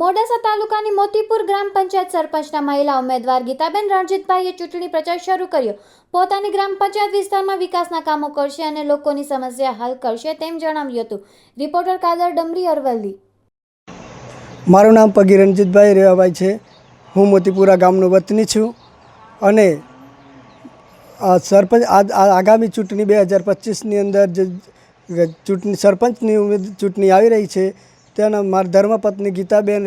મોડાસા તાલુકાની મોતીપુર ગ્રામ પંચાયત સરપંચના મહિલા ઉમેદવાર ગીતાબેન રણજીતભાઈએ ચૂંટણી પ્રચાર શરૂ કર્યો। પોતાની ગ્રામ પંચાયત વિસ્તારમાં વિકાસના કામો કરશે અને લોકોની સમસ્યા હલ કરશે તેમ જણાવ્યું હતું। રિપોર્ટર કાદર ડમરી અરવલ્લી। મારું નામ પગી રણજીતભાઈ રેવાભાઈ છે। હું મોતીપુરા ગામનો વતની છું અને સરપંચ આગામી ચૂંટણી 2025ની અંદર જે ચૂંટણી સરપંચની ચૂંટણી આવી રહી છે તેના મારા ધર્મપત્ની ગીતાબેન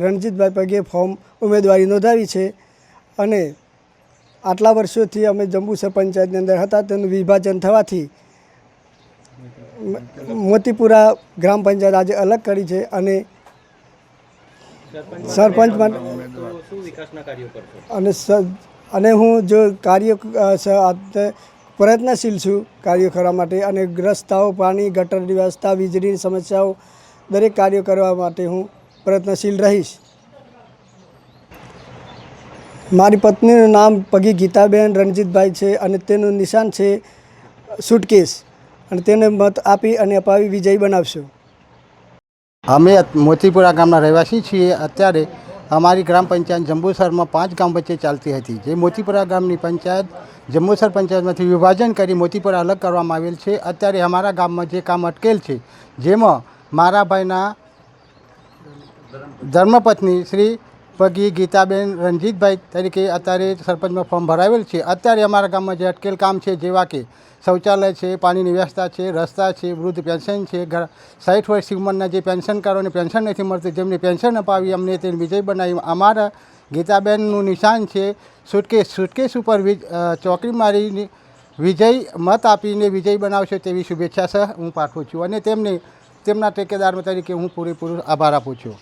રણજીતભાઈ પગે ફોર્મ ઉમેદવારી નોંધાવી છે અને આટલા વર્ષોથી અમે જંબુસર પંચાયતની અંદર હતા તેનું વિભાજન થવાથી મોતીપુરા ગ્રામ પંચાયત આજે અલગ કરી છે અને સરપંચ અને હું જો પ્રયત્નશીલ છું કાર્ય કરવા માટે અને રસ્તાઓ, પાણી, ગટરની વ્યવસ્થા, વીજળીની સમસ્યાઓ દરેક કાર્યો કરવા માટે હું પ્રયત્નશીલ રહીશ। મારી પત્નીનું નામ પગી ગીતાબેન રણજીતભાઈ છે અને તેનું નિશાન છે સુટકેસ અને તેને મત આપી અને અપાવી વિજયી બનાવશો। અમે મોતીપુરા ગામના રહેવાસી છીએ। અત્યારે અમારી ગ્રામ પંચાયત જંબુસરમાં 5 ગામ વચ્ચે ચાલતી હતી, જે મોતીપુરા ગામની પંચાયત જંબુસર પંચાયતમાંથી વિભાજન કરી મોતીપુરા અલગ કરવામાં આવેલ છે। અત્યારે અમારા ગામમાં જે કામ અટકેલ છે, જેમાં મારા ભાઈના ધર્મપત્ની શ્રી પગી ગીતાબેન રણજીતભાઈ તરીકે અત્યારે સરપંચમાં ફોર્મ ભરાવેલ છે। અત્યારે અમારા ગામમાં જે અટકેલ કામ છે, જેવા કે શૌચાલય છે, પાણીની વ્યવસ્થા છે, રસ્તા છે, વૃદ્ધ પેન્શન છે, 60 વર્ષની ઉંમરના જે પેન્શનકારોને પેન્શન નથી મળતું જેમને પેન્શન અપાવી અમને તેને વિજય બનાવી। અમારા ગીતાબેનનું નિશાન છે સુટકેસ ઉપર ચોકડી મારીને વિજય મત આપીને વિજય બનાવશો તેવી શુભેચ્છા હું પાઠવું છું અને તેમના ટેકેદાર તરીકે હું પૂરેપૂરો આભાર આપું છું।